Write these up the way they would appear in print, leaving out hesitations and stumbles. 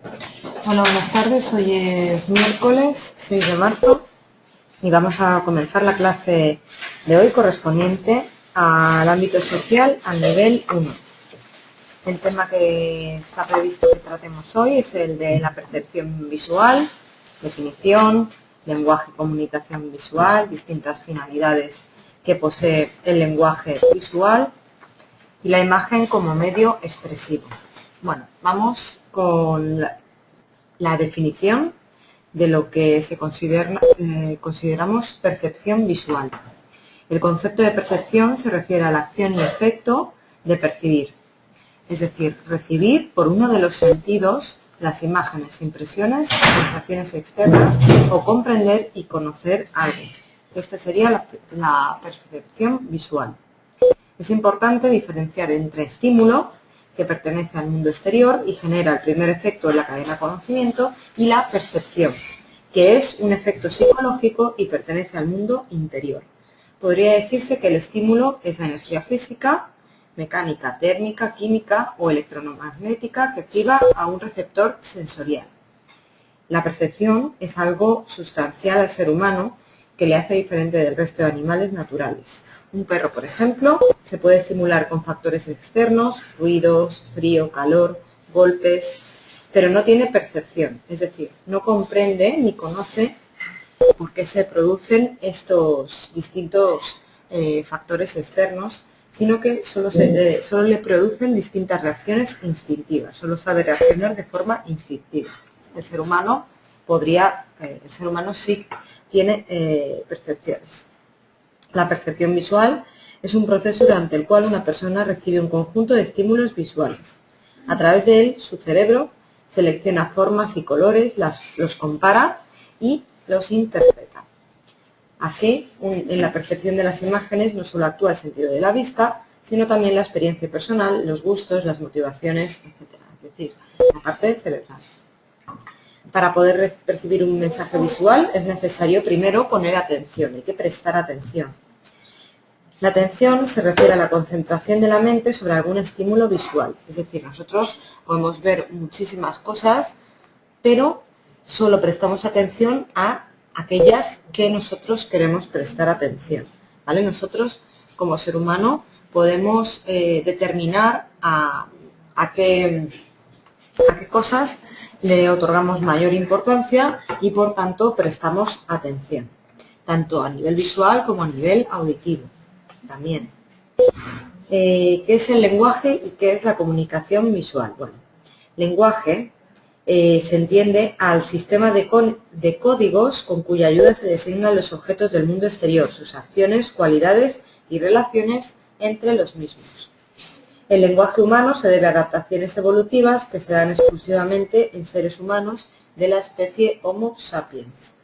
Hola, buenas tardes. Hoy es miércoles 6 de marzo y vamos a comenzar la clase de hoy correspondiente al ámbito social al nivel 1. El tema que está previsto que tratemos hoy es el de la percepción visual, definición, lenguaje y comunicación visual, distintas finalidades que posee el lenguaje visual y la imagen como medio expresivo. Bueno, vamos con la definición de lo que consideramos percepción visual. El concepto de percepción se refiere a la acción y efecto de percibir, es decir, recibir por uno de los sentidos las imágenes, impresiones o sensaciones externas o comprender y conocer algo. Esta sería la percepción visual. Es importante diferenciar entre estímulo, que pertenece al mundo exterior y genera el primer efecto en la cadena de conocimiento, y la percepción, que es un efecto psicológico y pertenece al mundo interior. Podría decirse que el estímulo es la energía física, mecánica, térmica, química o electromagnética que activa a un receptor sensorial. La percepción es algo sustancial al ser humano que le hace diferente del resto de animales naturales. Un perro, por ejemplo, se puede estimular con factores externos, ruidos, frío, calor, golpes, pero no tiene percepción, es decir, no comprende ni conoce por qué se producen estos distintos factores externos, sino que solo le producen distintas reacciones instintivas, solo sabe reaccionar de forma instintiva. El ser humano sí tiene percepciones. La percepción visual es un proceso durante el cual una persona recibe un conjunto de estímulos visuales. A través de él, su cerebro selecciona formas y colores, los compara y los interpreta. Así, en la percepción de las imágenes no solo actúa el sentido de la vista, sino también la experiencia personal, los gustos, las motivaciones, etc. Es decir, la parte cerebral. Para poder percibir un mensaje visual es necesario primero poner atención, hay que prestar atención. La atención se refiere a la concentración de la mente sobre algún estímulo visual. Es decir, nosotros podemos ver muchísimas cosas, pero solo prestamos atención a aquellas que nosotros queremos prestar atención, ¿vale? Nosotros, como ser humano, podemos determinar a qué cosas le otorgamos mayor importancia y, por tanto, prestamos atención, tanto a nivel visual como a nivel auditivo también. ¿Qué es el lenguaje y qué es la comunicación visual? Bueno, lenguaje se entiende al sistema de códigos con cuya ayuda se designan los objetos del mundo exterior, sus acciones, cualidades y relaciones entre los mismos. El lenguaje humano se debe a adaptaciones evolutivas que se dan exclusivamente en seres humanos de la especie Homo sapiens.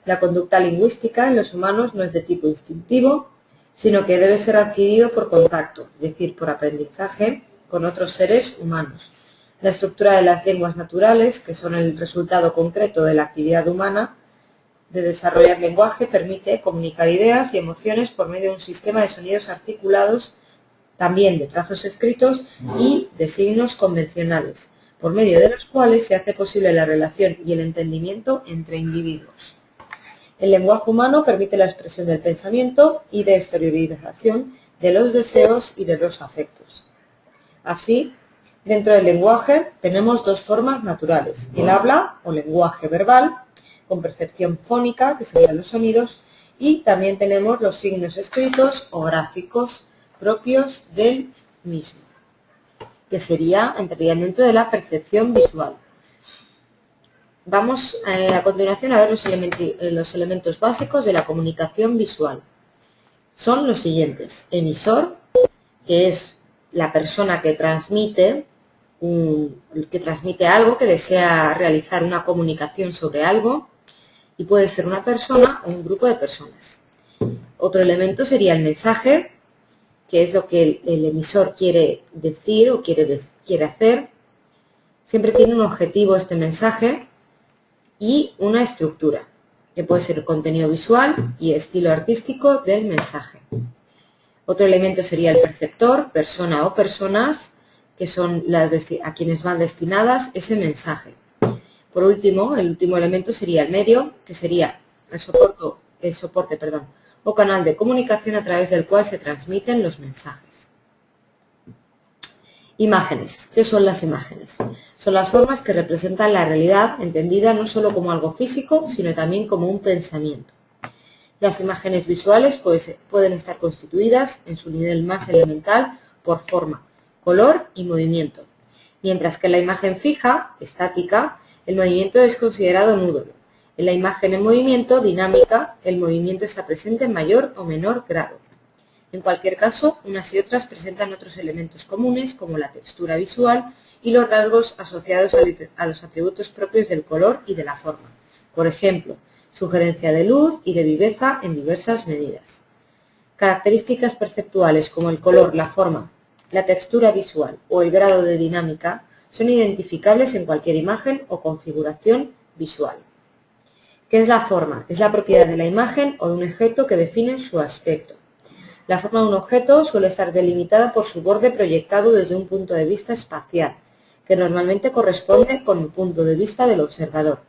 La conducta lingüística en los humanos no es de tipo instintivo, sino que debe ser adquirido por contacto, es decir, por aprendizaje con otros seres humanos. La estructura de las lenguas naturales, que son el resultado concreto de la actividad humana de desarrollar lenguaje, permite comunicar ideas y emociones por medio de un sistema de sonidos articulados, también de trazos escritos y de signos convencionales, por medio de los cuales se hace posible la relación y el entendimiento entre individuos. El lenguaje humano permite la expresión del pensamiento y de exteriorización de los deseos y de los afectos. Así, dentro del lenguaje tenemos dos formas naturales: el habla o lenguaje verbal, con percepción fónica, que serían los sonidos, y también tenemos los signos escritos o gráficos propios del mismo, que entrarían dentro de la percepción visual. Vamos a continuación a ver los elementos básicos de la comunicación visual. Son los siguientes: emisor, que es la persona que transmite algo, que desea realizar una comunicación sobre algo, y puede ser una persona o un grupo de personas. Otro elemento sería el mensaje, que es lo que el emisor quiere decir o quiere hacer. Siempre tiene un objetivo este mensaje y una estructura, que puede ser contenido visual y estilo artístico del mensaje. Otro elemento sería el perceptor, persona o personas, que son a quienes van destinadas ese mensaje. Por último, el último elemento sería el medio, que sería el soporte, o canal de comunicación a través del cual se transmiten los mensajes. Imágenes. ¿Qué son las imágenes? Son las formas que representan la realidad, entendida no solo como algo físico, sino también como un pensamiento. Las imágenes visuales pueden estar constituidas en su nivel más elemental por forma, color y movimiento, mientras que en la imagen fija, estática, el movimiento es considerado nulo. En la imagen en movimiento, dinámica, el movimiento está presente en mayor o menor grado. En cualquier caso, unas y otras presentan otros elementos comunes, como la textura visual y los rasgos asociados a los atributos propios del color y de la forma. Por ejemplo, sugerencia de luz y de viveza en diversas medidas. Características perceptuales como el color, la forma, la textura visual o el grado de dinámica son identificables en cualquier imagen o configuración visual. ¿Qué es la forma? Es la propiedad de la imagen o de un objeto que define su aspecto. La forma de un objeto suele estar delimitada por su borde proyectado desde un punto de vista espacial, que normalmente corresponde con el punto de vista del observador.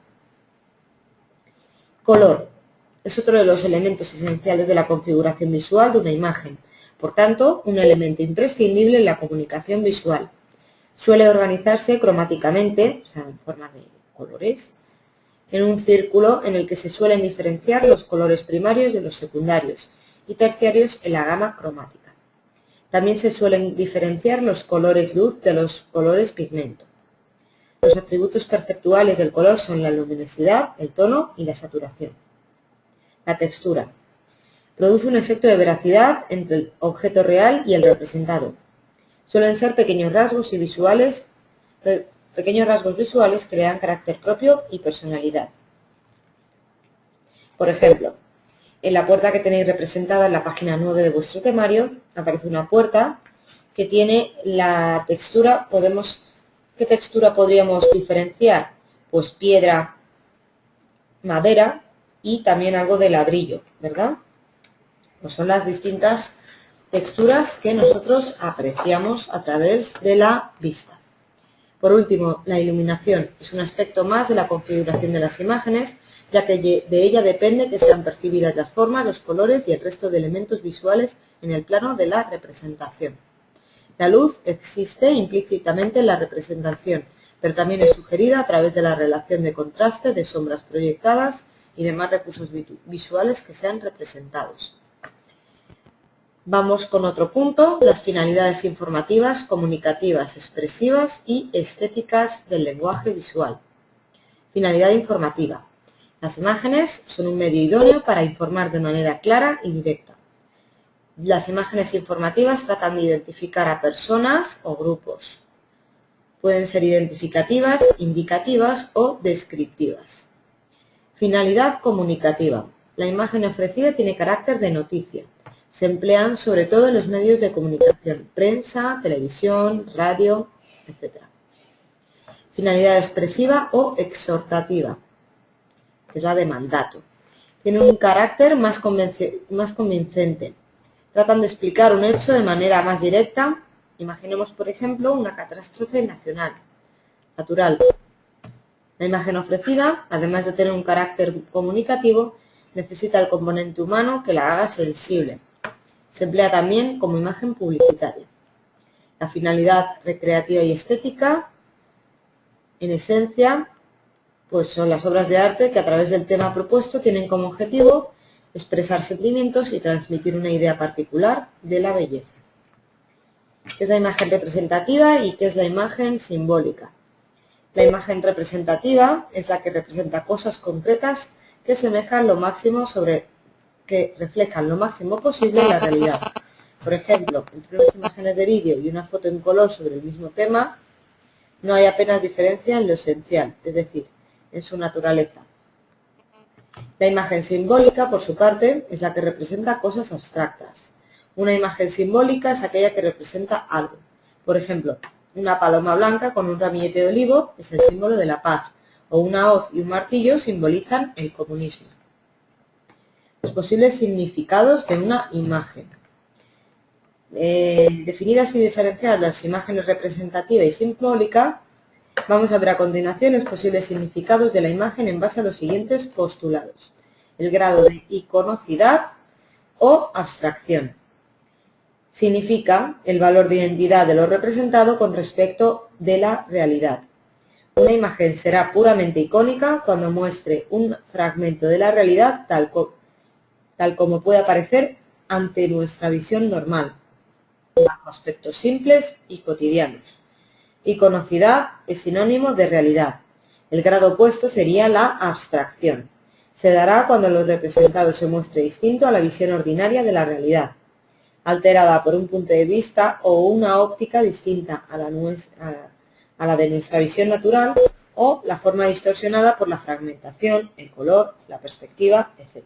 Color. Es otro de los elementos esenciales de la configuración visual de una imagen, por tanto, un elemento imprescindible en la comunicación visual. Suele organizarse cromáticamente, o sea, en forma de colores, en un círculo en el que se suelen diferenciar los colores primarios de los secundarios y terciarios en la gama cromática. También se suelen diferenciar los colores luz de los colores pigmento. Los atributos perceptuales del color son la luminosidad, el tono y la saturación. La textura. Produce un efecto de veracidad entre el objeto real y el representado. Suelen ser pequeños rasgos visuales que le dan carácter propio y personalidad. Por ejemplo, en la puerta que tenéis representada en la página 9 de vuestro temario, aparece una puerta que tiene la textura, ¿qué textura podríamos diferenciar? Pues piedra, madera y también algo de ladrillo, ¿verdad? Pues son las distintas texturas que nosotros apreciamos a través de la vista. Por último, la iluminación es un aspecto más de la configuración de las imágenes, ya que de ella depende que sean percibidas las formas, los colores y el resto de elementos visuales en el plano de la representación. La luz existe implícitamente en la representación, pero también es sugerida a través de la relación de contraste de sombras proyectadas y demás recursos visuales que sean representados. Vamos con otro punto, las finalidades informativas, comunicativas, expresivas y estéticas del lenguaje visual. Finalidad informativa. Las imágenes son un medio idóneo para informar de manera clara y directa. Las imágenes informativas tratan de identificar a personas o grupos. Pueden ser identificativas, indicativas o descriptivas. Finalidad comunicativa. La imagen ofrecida tiene carácter de noticia. Se emplean sobre todo en los medios de comunicación, prensa, televisión, radio, etc. Finalidad expresiva o exhortativa, que es la de mandato. Tiene un carácter más convincente. Tratan de explicar un hecho de manera más directa. Imaginemos, por ejemplo, una catástrofe natural. La imagen ofrecida, además de tener un carácter comunicativo, necesita el componente humano que la haga sensible. Se emplea también como imagen publicitaria. La finalidad recreativa y estética, en esencia, pues son las obras de arte que a través del tema propuesto tienen como objetivo expresar sentimientos y transmitir una idea particular de la belleza. ¿Qué es la imagen representativa y qué es la imagen simbólica? La imagen representativa es la que representa cosas concretas que reflejan lo máximo posible la realidad. Por ejemplo, entre unas imágenes de vídeo y una foto en color sobre el mismo tema, no hay apenas diferencia en lo esencial, es decir, en su naturaleza. La imagen simbólica, por su parte, es la que representa cosas abstractas. Una imagen simbólica es aquella que representa algo. Por ejemplo, una paloma blanca con un ramillete de olivo es el símbolo de la paz, o una hoz y un martillo simbolizan el comunismo. Los posibles significados de una imagen. Definidas y diferenciadas las imágenes representativa y simbólica, Vamos a ver a continuación los posibles significados de la imagen en base a los siguientes postulados. El grado de iconocidad o abstracción. Significa el valor de identidad de lo representado con respecto de la realidad. Una imagen será puramente icónica cuando muestre un fragmento de la realidad tal como puede aparecer ante nuestra visión normal, bajo aspectos simples y cotidianos. Iconocidad es sinónimo de realidad. El grado opuesto sería la abstracción. Se dará cuando lo representado se muestre distinto a la visión ordinaria de la realidad, alterada por un punto de vista o una óptica distinta a la de nuestra visión natural, o la forma distorsionada por la fragmentación, el color, la perspectiva, etc.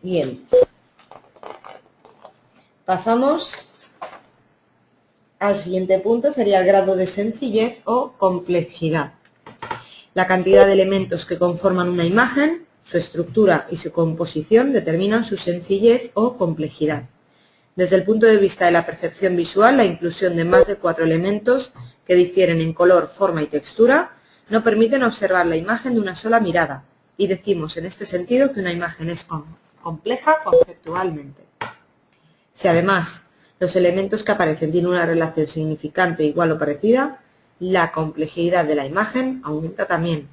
Bien. Pasamos al siguiente punto, sería el grado de sencillez o complejidad. La cantidad de elementos que conforman una imagen, su estructura y su composición determinan su sencillez o complejidad. Desde el punto de vista de la percepción visual, la inclusión de más de 4 elementos que difieren en color, forma y textura no permiten observar la imagen de una sola mirada, y decimos en este sentido que una imagen es compleja conceptualmente. Si además los elementos que aparecen tienen una relación significante igual o parecida, la complejidad de la imagen aumenta también.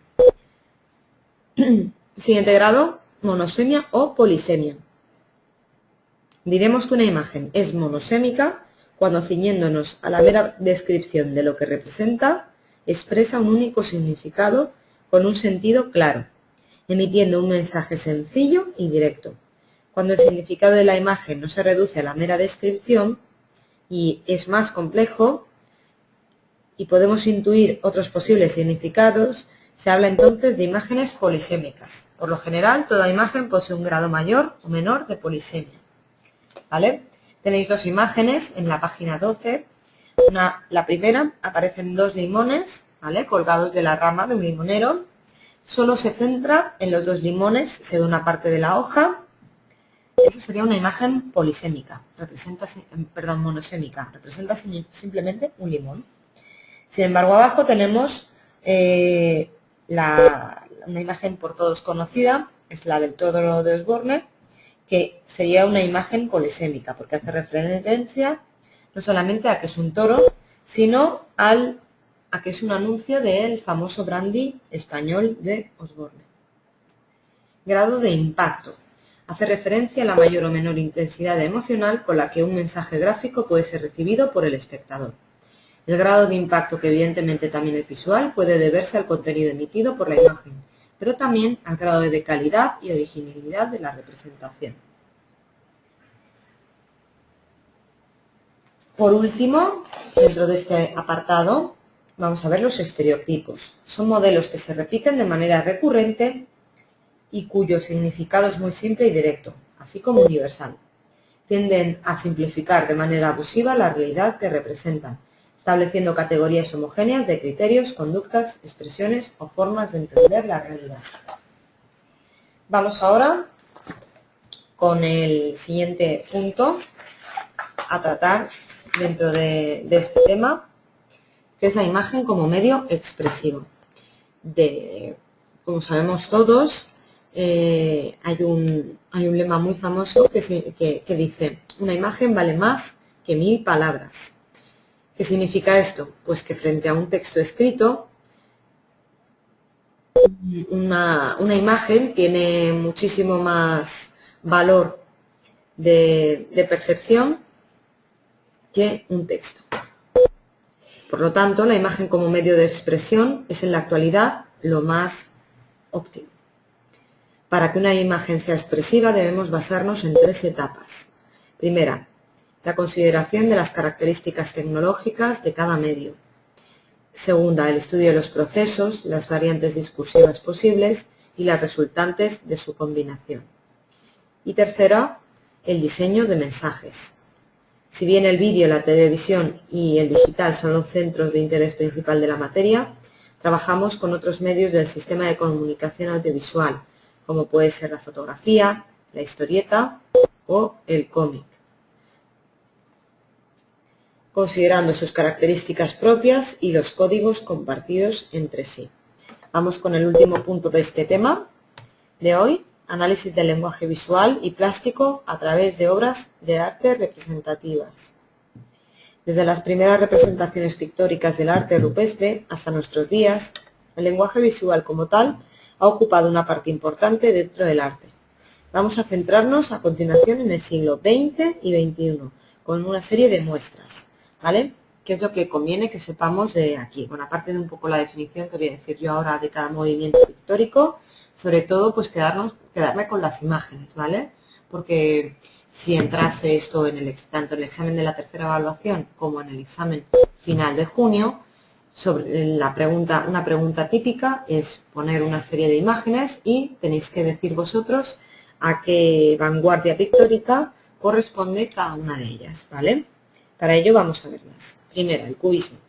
Siguiente grado, monosemia o polisemia. Diremos que una imagen es monosémica cuando, ciñéndonos a la mera descripción de lo que representa, expresa un único significado con un sentido claro, emitiendo un mensaje sencillo y directo. Cuando el significado de la imagen no se reduce a la mera descripción y es más complejo y podemos intuir otros posibles significados, se habla entonces de imágenes polisémicas. Por lo general, toda imagen posee un grado mayor o menor de polisemia. ¿Vale? Tenéis dos imágenes en la página 12. La primera, aparecen 2 limones, ¿vale?, colgados de la rama de un limonero. Solo se centra en los 2 limones, se ve una parte de la hoja. Esa sería una imagen polisémica, monosémica, representa simplemente un limón. Sin embargo, abajo tenemos una imagen por todos conocida, es la del toro de Osborne, que sería una imagen polisémica, porque hace referencia no solamente a que es un toro, sino a que es un anuncio del famoso brandy español de Osborne. Grado de impacto. Hace referencia a la mayor o menor intensidad emocional con la que un mensaje gráfico puede ser recibido por el espectador. El grado de impacto, que evidentemente también es visual, puede deberse al contenido emitido por la imagen, pero también al grado de calidad y originalidad de la representación. Por último, dentro de este apartado, vamos a ver los estereotipos. Son modelos que se repiten de manera recurrente y cuyo significado es muy simple y directo, así como universal. Tienden a simplificar de manera abusiva la realidad que representan, estableciendo categorías homogéneas de criterios, conductas, expresiones o formas de entender la realidad. Vamos ahora con el siguiente punto a tratar dentro de este tema, que es la imagen como medio expresivo. Como sabemos todos, hay un lema muy famoso que dice: una imagen vale más que 1000 palabras. ¿Qué significa esto? Pues que frente a un texto escrito, una imagen tiene muchísimo más valor de percepción que un texto. Por lo tanto, la imagen como medio de expresión es en la actualidad lo más óptimo. Para que una imagen sea expresiva debemos basarnos en 3 etapas. Primera, la consideración de las características tecnológicas de cada medio. Segunda, el estudio de los procesos, las variantes discursivas posibles y las resultantes de su combinación. Y tercera, el diseño de mensajes. Si bien el vídeo, la televisión y el digital son los centros de interés principal de la materia, trabajamos con otros medios del sistema de comunicación audiovisual, como puede ser la fotografía, la historieta o el cómic. considerando sus características propias y los códigos compartidos entre sí. Vamos con el último punto de este tema de hoy, análisis del lenguaje visual y plástico a través de obras de arte representativas. Desde las primeras representaciones pictóricas del arte rupestre hasta nuestros días, el lenguaje visual como tal ha ocupado una parte importante dentro del arte. Vamos a centrarnos a continuación en el siglo XX y XXI, con una serie de muestras, ¿vale? ¿Qué es lo que conviene que sepamos de aquí? Bueno, aparte de un poco la definición que voy a decir yo ahora de cada movimiento pictórico, sobre todo pues quedarme con las imágenes, ¿vale? Porque si entrase esto tanto en el examen de la tercera evaluación como en el examen final de junio, sobre una pregunta típica es poner una serie de imágenes y tenéis que decir vosotros a qué vanguardia pictórica corresponde cada una de ellas, ¿vale? Para ello vamos a verlas. Primera, el cubismo.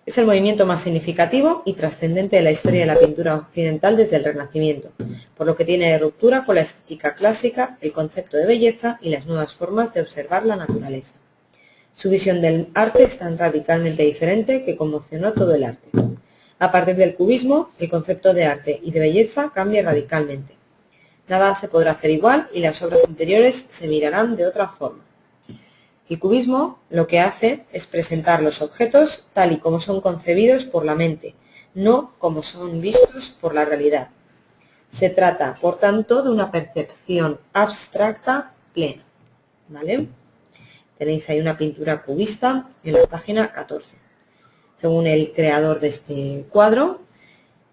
Es el movimiento más significativo y trascendente de la historia de la pintura occidental desde el Renacimiento, por lo que tiene de ruptura con la estética clásica, el concepto de belleza y las nuevas formas de observar la naturaleza. Su visión del arte es tan radicalmente diferente que conmocionó todo el arte. A partir del cubismo, el concepto de arte y de belleza cambia radicalmente. Nada se podrá hacer igual y las obras anteriores se mirarán de otra forma. El cubismo lo que hace es presentar los objetos tal y como son concebidos por la mente, no como son vistos por la realidad. Se trata, por tanto, de una percepción abstracta plena, ¿vale? Tenéis ahí una pintura cubista en la página 14. Según el creador de este cuadro,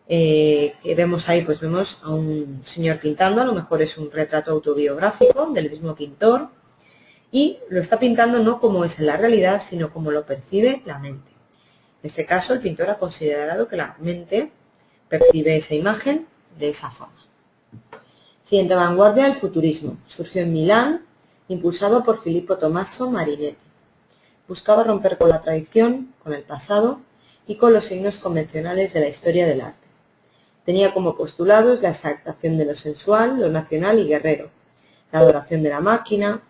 que vemos ahí, pues vemos a un señor pintando, a lo mejor es un retrato autobiográfico del mismo pintor, y lo está pintando no como es en la realidad, sino como lo percibe la mente. En este caso, el pintor ha considerado que la mente percibe esa imagen de esa forma. Siguiente vanguardia, el futurismo. Surgió en Milán, impulsado por Filippo Tommaso Marinetti. Buscaba romper con la tradición, con el pasado y con los signos convencionales de la historia del arte. Tenía como postulados la exaltación de lo sensual, lo nacional y guerrero, la adoración de la máquina,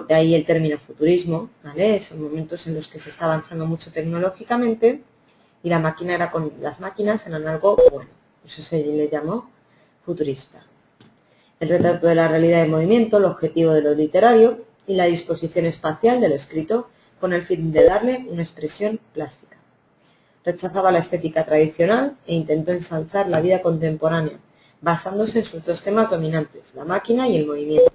de ahí el término futurismo, ¿vale? Son momentos en los que se está avanzando mucho tecnológicamente y las máquinas eran algo bueno, por eso se le llamó futurista. El retrato de la realidad en movimiento, el objetivo de lo literario y la disposición espacial de lo escrito con el fin de darle una expresión plástica. Rechazaba la estética tradicional e intentó ensalzar la vida contemporánea, basándose en sus dos temas dominantes, la máquina y el movimiento.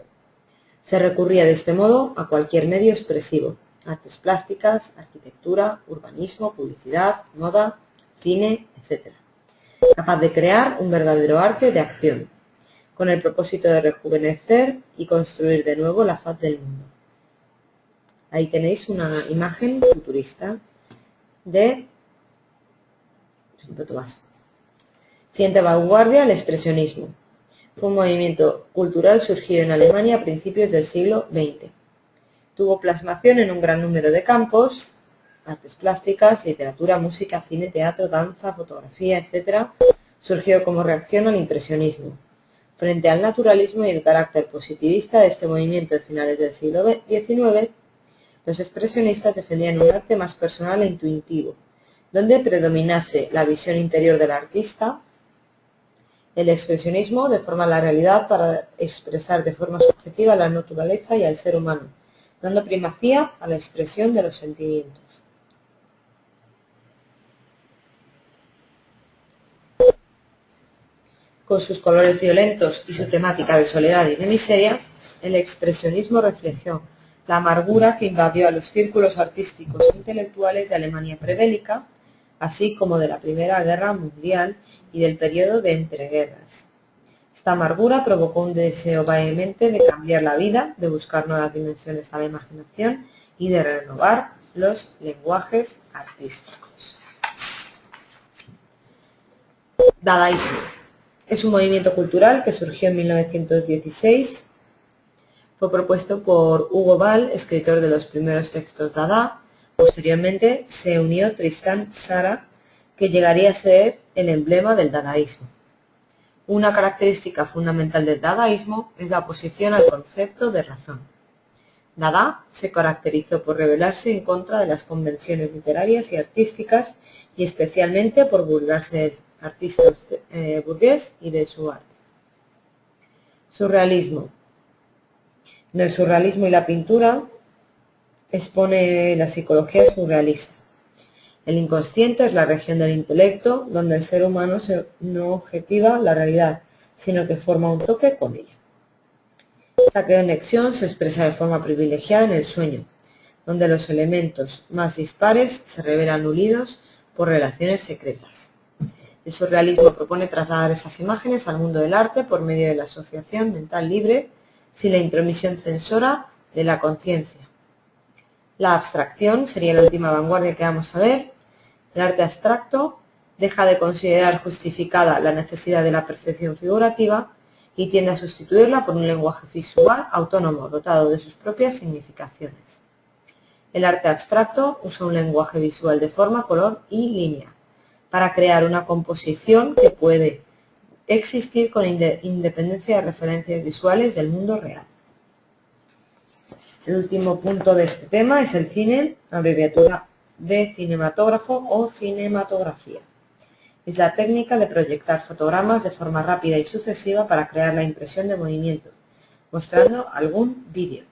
Se recurría de este modo a cualquier medio expresivo, artes plásticas, arquitectura, urbanismo, publicidad, moda, cine, etc. Capaz de crear un verdadero arte de acción, con el propósito de rejuvenecer y construir de nuevo la faz del mundo. Ahí tenéis una imagen futurista de Filippo Tommaso. Siguiente vanguardia, el expresionismo. Fue un movimiento cultural surgido en Alemania a principios del siglo XX. Tuvo plasmación en un gran número de campos, artes plásticas, literatura, música, cine, teatro, danza, fotografía, etc. Surgió como reacción al impresionismo. Frente al naturalismo y el carácter positivista de este movimiento de finales del siglo XIX, los expresionistas defendían un arte más personal e intuitivo, donde predominase la visión interior del artista. El expresionismo deforma la realidad para expresar de forma subjetiva la naturaleza y al ser humano, dando primacía a la expresión de los sentimientos. Con sus colores violentos y su temática de soledad y de miseria, el expresionismo reflejó la amargura que invadió a los círculos artísticos e intelectuales de Alemania prebélica, así como de la Primera Guerra Mundial y del periodo de entreguerras. Esta amargura provocó un deseo vehemente de cambiar la vida, de buscar nuevas dimensiones a la imaginación y de renovar los lenguajes artísticos. Dadaísmo. Es un movimiento cultural que surgió en 1916. Fue propuesto por Hugo Ball, escritor de los primeros textos Dada. Posteriormente se unió Tristan Tzara, que llegaría a ser el emblema del dadaísmo. Una característica fundamental del dadaísmo es la oposición al concepto de razón. Dada se caracterizó por rebelarse en contra de las convenciones literarias y artísticas y especialmente por burlarse del artista burgués y de su arte. Surrealismo. En el surrealismo y la pintura expone la psicología surrealista. El inconsciente es la región del intelecto donde el ser humano no objetiva la realidad, sino que forma un toque con ella. Esta conexión se expresa de forma privilegiada en el sueño, donde los elementos más dispares se revelan unidos por relaciones secretas. El surrealismo propone trasladar esas imágenes al mundo del arte por medio de la asociación mental libre, sin la intromisión censora de la conciencia. La abstracción sería la última vanguardia que vamos a ver. El arte abstracto deja de considerar justificada la necesidad de la percepción figurativa y tiende a sustituirla por un lenguaje visual autónomo, dotado de sus propias significaciones. El arte abstracto usa un lenguaje visual de forma, color y línea para crear una composición que puede existir con independencia de referencias visuales del mundo real. El último punto de este tema es el cine, abreviatura de cinematógrafo o cinematografía. Es la técnica de proyectar fotogramas de forma rápida y sucesiva para crear la impresión de movimiento, mostrando algún vídeo.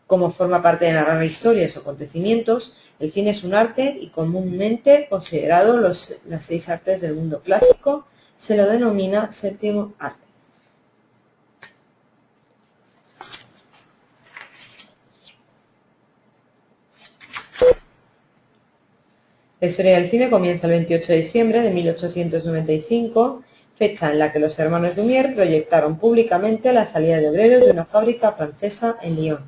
Como forma parte de narrar historias o acontecimientos, el cine es un arte y comúnmente considerado las 6 artes del mundo clásico, se lo denomina séptimo arte. La historia del cine comienza el 28 de diciembre de 1895, fecha en la que los hermanos Lumière proyectaron públicamente la salida de obreros de una fábrica francesa en Lyon,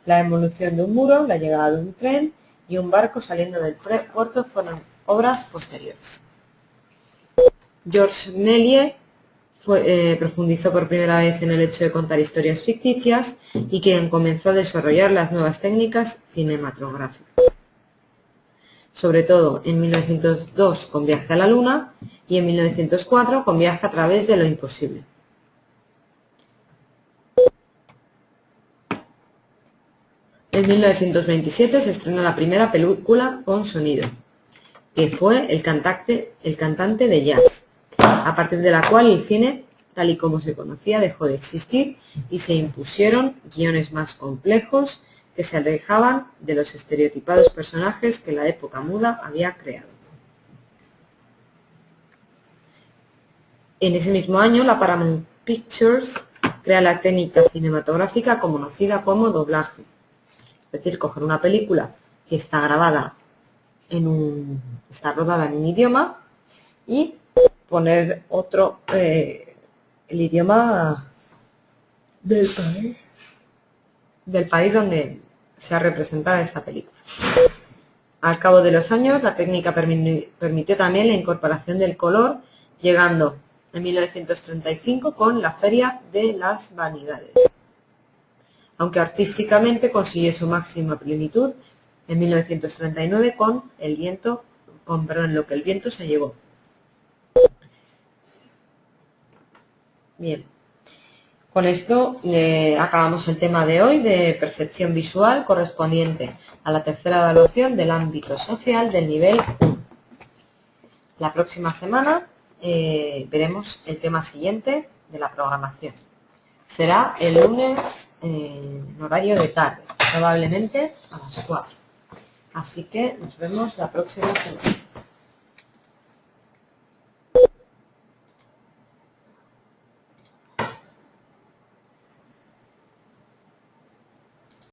la demolición de un muro, la llegada de un tren y un barco saliendo del puerto fueron obras posteriores. Georges Méliès profundizó por primera vez en el hecho de contar historias ficticias y quien comenzó a desarrollar las nuevas técnicas cinematográficas. Sobre todo en 1902 con Viaje a la Luna y en 1904 con Viaje a través de lo imposible. En 1927 se estrenó la primera película con sonido, que fue El cantante de jazz, a partir de la cual el cine, tal y como se conocía, dejó de existir y se impusieron guiones más complejos que se alejaban de los estereotipados personajes que la época muda había creado. En ese mismo año, la Paramount Pictures crea la técnica cinematográfica conocida como doblaje, es decir, coger una película que está grabada está rodada en un idioma y poner otro, el idioma del país donde se ha representado esa película. Al cabo de los años, la técnica permitió también la incorporación del color, llegando en 1935 con la Feria de las Vanidades, aunque artísticamente consiguió su máxima plenitud en 1939 con Lo que el viento se llevó. Bien. Con esto acabamos el tema de hoy de percepción visual correspondiente a la tercera evaluación del ámbito social del nivel 1. La próxima semana veremos el tema siguiente de la programación. Será el lunes en horario de tarde, probablemente a las 4. Así que nos vemos la próxima semana.